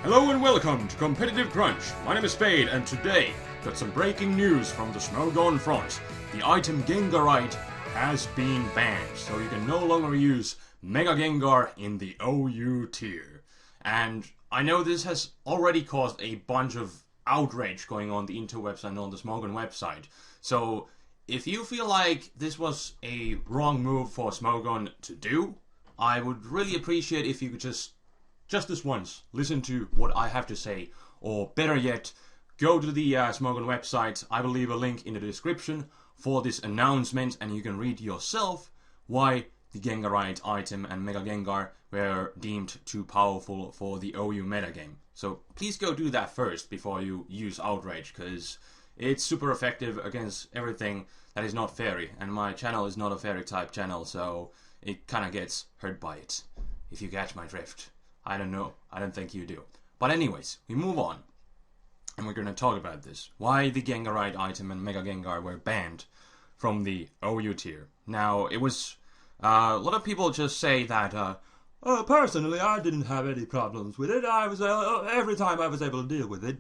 Hello and welcome to Competitive Crunch. My name is Spade, and today got some breaking news from the Smogon front. The item Gengarite has been banned, so you can no longer use Mega-Gengar in the OU tier. And I know this has already caused a bunch of outrage going on the interwebs and on the Smogon website. So if you feel like this was a wrong move for Smogon to do, I would really appreciate if you could just this once, listen to what I have to say, or better yet, go to the Smogon website. I will leave a link in the description for this announcement, and you can read yourself why the Gengarite item and Mega-Gengar were deemed too powerful for the OU metagame. So please go do that first before you use outrage, because it's super effective against everything that is not fairy, and my channel is not a fairy type channel, so it kinda gets hurt by it, if you catch my drift. I don't know. I don't think you do. But anyways, we move on. And we're going to talk about this. Why the Gengarite item and Mega-Gengar were banned from the OU tier. Now, it was... a lot of people just say that... personally, I didn't have any problems with it. I was every time I was able to deal with it,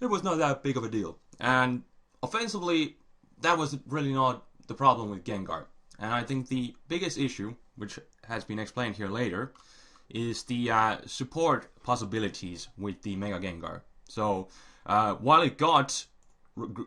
it was not that big of a deal. And offensively, that was really not the problem with Gengar. And I think the biggest issue, which has been explained here later, is the support possibilities with the Mega-Gengar. So, while it got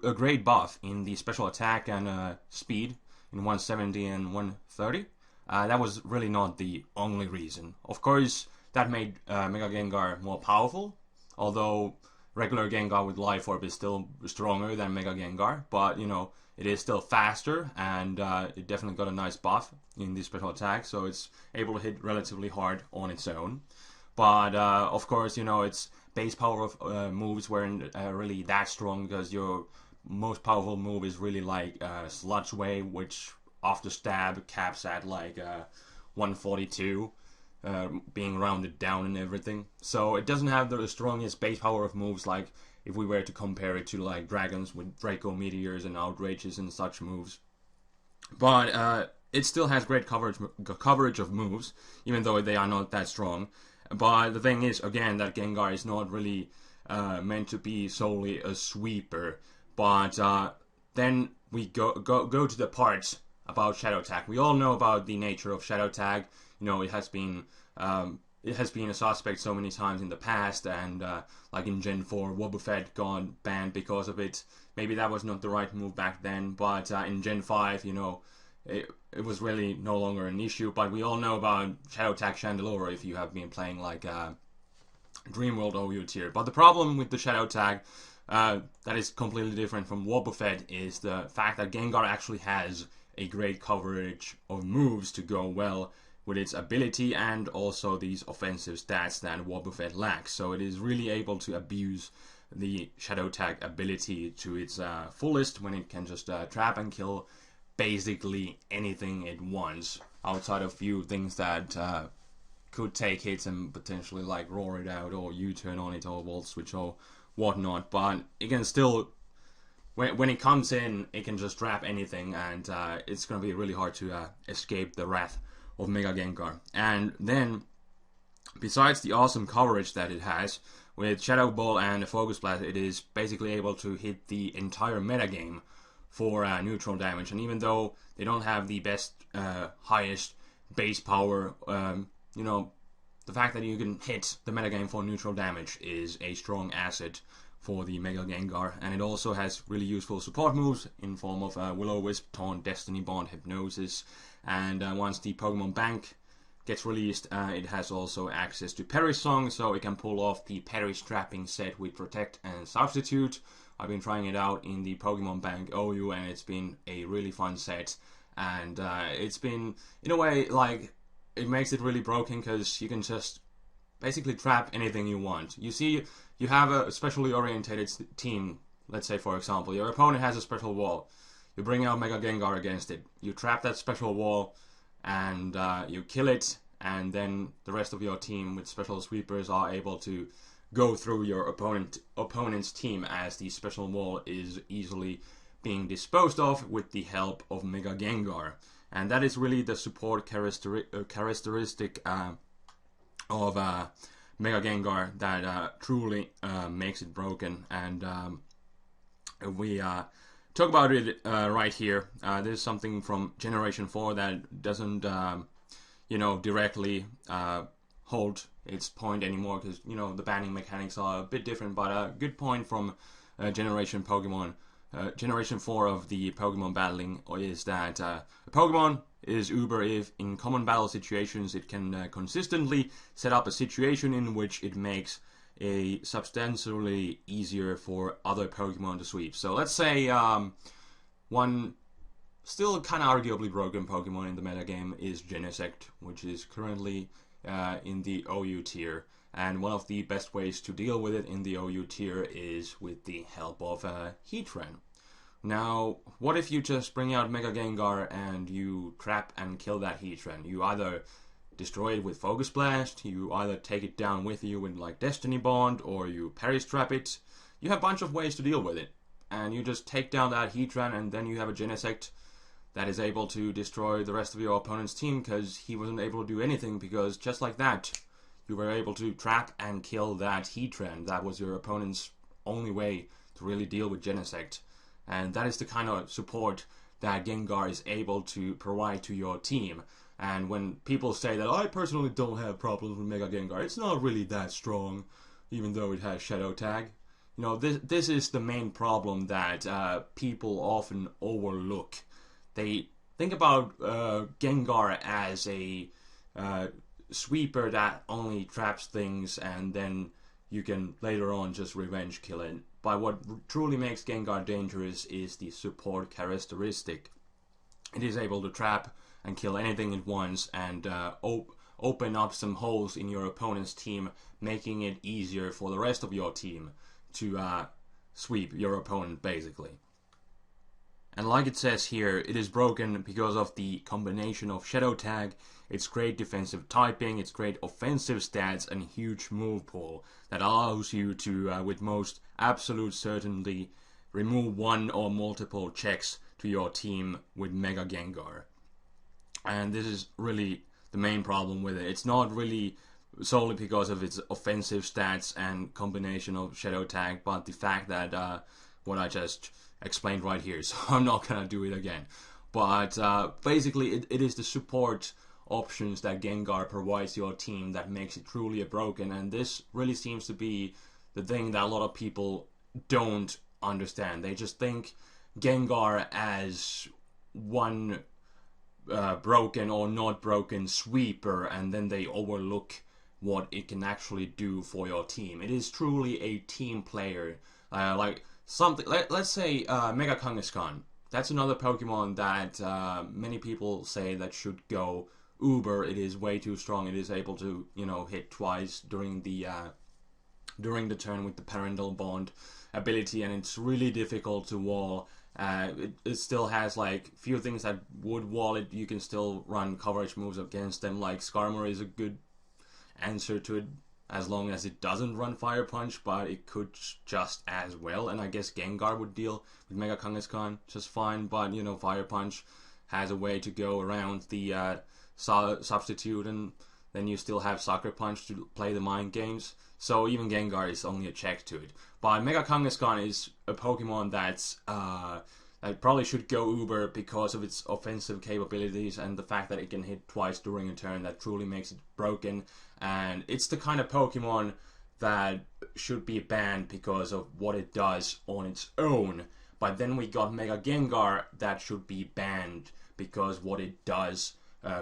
a great buff in the special attack and speed in 170 and 130, that was really not the only reason. Of course, that made Mega-Gengar more powerful, although regular Gengar with Life Orb is still stronger than Mega-Gengar, but, you know, it is still faster, and it definitely got a nice buff in the special attack, so it's able to hit relatively hard on its own. But, of course, you know, its base power of moves weren't really that strong, because your most powerful move is really like Sludge Wave, which after stab caps at like 142, being rounded down and everything. So it doesn't have the strongest base power of moves like if we were to compare it to like dragons with Draco Meteors and Outrages and such moves. But it still has great coverage of moves, even though they are not that strong. But the thing is, again, that Gengar is not really meant to be solely a sweeper. But then we go to the parts about Shadow Tag. We all know about the nature of Shadow Tag. You know, it has been a suspect so many times in the past, and like in Gen 4, Wobbuffet got banned because of it. Maybe that was not the right move back then, but in Gen 5, you know, it was really no longer an issue. But we all know about Shadow Tag Chandelure if you have been playing like Dreamworld OU tier. But the problem with the Shadow Tag that is completely different from Wobbuffet is the fact that Gengar actually has a great coverage of moves to go well with its ability, and also these offensive stats that Wobbuffet lacks. So it is really able to abuse the Shadow Tag ability to its fullest, when it can just trap and kill basically anything it wants, outside of few things that could take hits and potentially like roar it out or U-turn on it or Volt Switch or whatnot. But it can still, when it comes in, it can just trap anything, and it's going to be really hard to escape the wrath of Mega-Gengar. And then, besides the awesome coverage that it has, with Shadow Ball and Focus Blast, it is basically able to hit the entire metagame for neutral damage. And even though they don't have the best, highest base power, you know, the fact that you can hit the metagame for neutral damage is a strong asset for the Mega-Gengar. And it also has really useful support moves in form of Will-O-Wisp, Taunt, Destiny Bond, Hypnosis, and once the Pokemon Bank gets released, it has also access to Parry Song, so it can pull off the Parry Strapping set with Protect and Substitute. I've been trying it out in the Pokemon Bank OU, and it's been a really fun set. And it's been, in a way, like, it makes it really broken, because you can just basically trap anything you want. You see, you have a specially orientated team. Let's say, for example, your opponent has a special wall. You bring out Mega-Gengar against it. You trap that special wall, and you kill it, and then the rest of your team with special sweepers are able to go through your opponent's team, as the special wall is easily being disposed of with the help of Mega-Gengar. And that is really the support characteristic of Mega-Gengar that truly makes it broken. And we talk about it right here. There's something from Generation 4 that doesn't, directly hold its point anymore, because, the banning mechanics are a bit different, but a good point from Generation Pokemon. Generation 4 of the Pokemon battling is that a Pokemon is uber if in common battle situations it can consistently set up a situation in which it makes a substantially easier for other Pokemon to sweep. So let's say one still kind of arguably broken Pokemon in the metagame is Genesect, which is currently in the OU tier. And one of the best ways to deal with it in the OU tier is with the help of Heatran. Now, what if you just bring out Mega-Gengar and you trap and kill that Heatran? You either destroy it with Focus Blast, you either take it down with you with like Destiny Bond, or you Parry Trap it. You have a bunch of ways to deal with it. And you just take down that Heatran, and then you have a Genesect that is able to destroy the rest of your opponent's team, because he wasn't able to do anything, because just like that, you were able to trap and kill that Heatran. That was your opponent's only way to really deal with Genesect. And that is the kind of support that Gengar is able to provide to your team. And when people say that I personally don't have problems with Mega-Gengar, it's not really that strong, even though it has Shadow Tag. This is the main problem that people often overlook. They think about Gengar as a sweeper that only traps things, and then you can later on just revenge kill it. But what truly makes Gengar dangerous is the support characteristic. It is able to trap and kill anything it wants, and open up some holes in your opponent's team, making it easier for the rest of your team to sweep your opponent, basically. And like it says here, it is broken because of the combination of Shadow Tag, its great defensive typing, its great offensive stats, and huge move pool that allows you to, with most absolute certainty, remove one or multiple checks to your team with Mega-Gengar. And this is really the main problem with it. It's not really solely because of its offensive stats and combination of Shadow Tag, but the fact that what I just explained right here, so I'm not gonna do it again. But basically it is the support options that Gengar provides your team that makes it truly a broken, and this really seems to be the thing that a lot of people don't understand. They just think Gengar as one broken or not broken sweeper, and then they overlook what it can actually do for your team. It is truly a team player. Like something, let's say Mega-Kangaskhan. That's another Pokemon that many people say that should go uber. It is way too strong. It is able to, hit twice during the turn with the parental bond ability, and it's really difficult to wall. It still has like few things that would wall it. You can still run coverage moves against them. Like Skarmory is a good answer to it, as long as it doesn't run Fire Punch, but it could just as well. And I guess Gengar would deal with Mega-Kangaskhan just fine, but Fire Punch has a way to go around the substitute, and then you still have Sucker Punch to play the mind games. So even Gengar is only a check to it. But Mega-Kangaskhan is a Pokemon that probably should go uber because of its offensive capabilities and the fact that it can hit twice during a turn. That truly makes it broken. And it's the kind of Pokemon that should be banned because of what it does on its own. But then we got Mega-Gengar that should be banned because what it does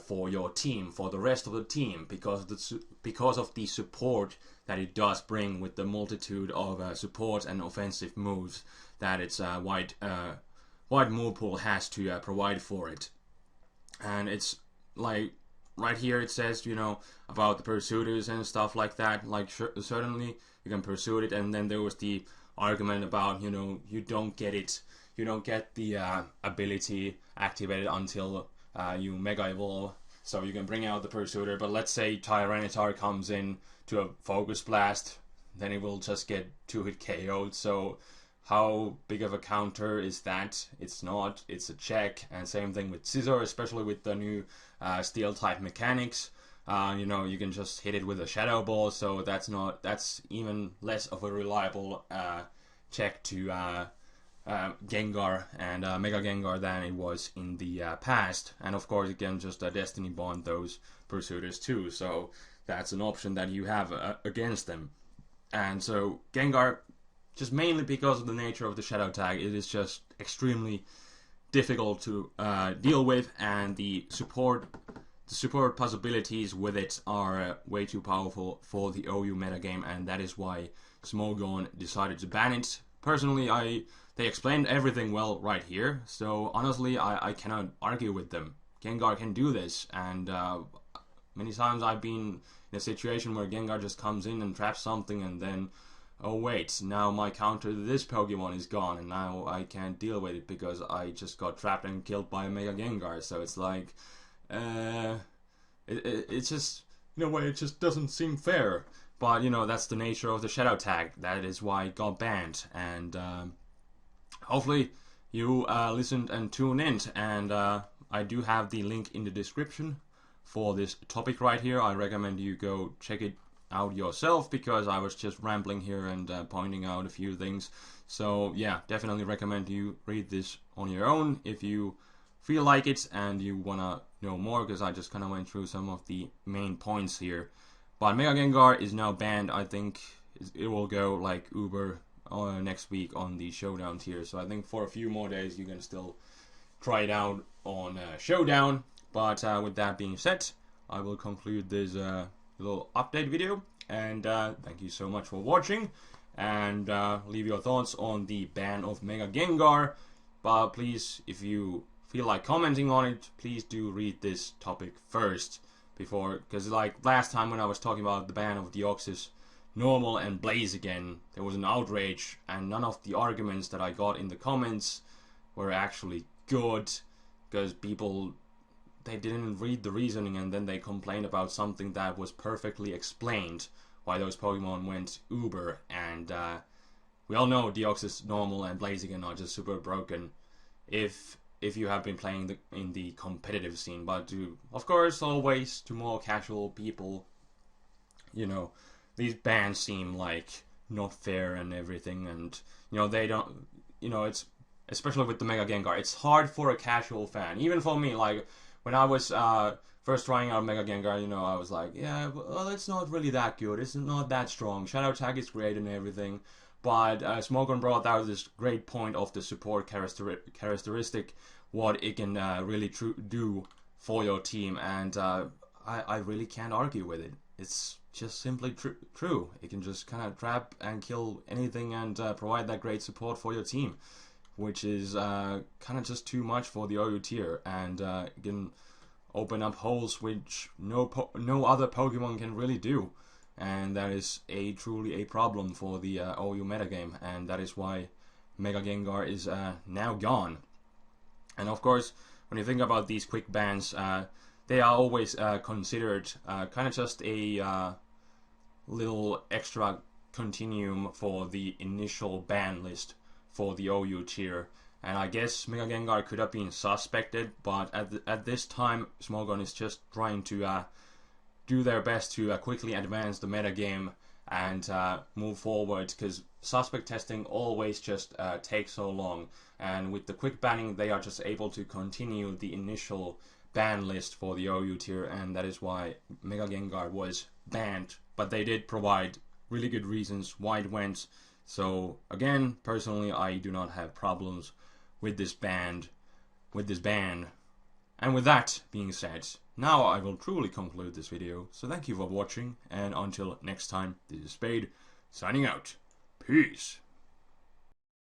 for your team, for the rest of the team, because of the support that it does bring with the multitude of support and offensive moves that its wide move pool has to provide for it. And it's like right here it says, about the pursuiters and stuff like that. Like certainly you can pursue it, and then there was the argument about, you don't get it, you don't get the ability activated until you Mega Evolve. So you can bring out the Pursuiter, but let's say Tyranitar comes in to a Focus Blast, then it will just get 2-hit KO'd. So how big of a counter is that? It's not, it's a check. And same thing with Scizor, especially with the new Steel type mechanics. You know, you can just hit it with a Shadow Ball, so that's even less of a reliable check to Gengar and Mega-Gengar than it was in the past. And of course, you can just Destiny Bond those Pursuiters too, so that's an option that you have against them. And so Gengar, just mainly because of the nature of the Shadow tag, it is just extremely difficult to deal with, and the support possibilities with it are way too powerful for the OU metagame, and that is why Smogon decided to ban it. Personally, they explained everything well right here, so honestly, I cannot argue with them. Gengar can do this, and many times I've been in a situation where Gengar just comes in and traps something, and then, oh wait, now my counter to this Pokemon is gone, and now I can't deal with it because I just got trapped and killed by a Mega-Gengar. So it's like, it's just, in a way, it just doesn't seem fair. But, you know, that's the nature of the Shadow tag. That is why it got banned. And hopefully you listened and tuned in. And I do have the link in the description for this topic right here. I recommend you go check it out yourself, because I was just rambling here and pointing out a few things. So yeah, definitely recommend you read this on your own if you feel like it and you wanna know more, because I just kind of went through some of the main points here. But Mega-Gengar is now banned. I think it will go like Uber next week on the Showdown tier, so I think for a few more days you can still try it out on Showdown. But with that being said, I will conclude this little update video, and thank you so much for watching, and leave your thoughts on the ban of Mega-Gengar. But please, if you feel like commenting on it, please do read this topic first before, because like last time when I was talking about the ban of Deoxys Normal and Blaziken, there was an outrage, and none of the arguments that I got in the comments were actually good, because people, they didn't read the reasoning, and then they complained about something that was perfectly explained why those Pokemon went Uber. And we all know Deoxys Normal and Blaziken are just super broken if you have been playing in the competitive scene. But of course, always to more casual people, you know, these bans seem like not fair and everything, and you know, they don't, you know, it's especially with the Mega-Gengar, it's hard for a casual fan, even for me. Like when I was first trying out Mega-Gengar, you know, I was like, yeah, well, it's not really that good, it's not that strong, Shadow tag is great and everything. But Smogon brought out this great point of the support characteristic, what it can really do for your team, and I really can't argue with it. It's just simply true. It can just kind of trap and kill anything and provide that great support for your team, which is kind of just too much for the OU tier, and it can open up holes which no other Pokemon can really do. And that is truly a problem for the OU metagame, and that is why Mega-Gengar is now gone. And of course, when you think about these quick bans, they are always considered kind of just a little extra continuum for the initial ban list for the OU tier. And I guess Mega-Gengar could have been suspected, but at this time, Smogon is just trying to do their best to quickly advance the metagame and move forward, because suspect testing always just takes so long, and with the quick banning they are just able to continue the initial ban list for the OU tier, and that is why Mega-Gengar was banned. But they did provide really good reasons why it went. So again, personally, I do not have problems with this ban. And with that being said, now I will truly conclude this video, so thank you for watching, and until next time, this is Spade, signing out. Peace.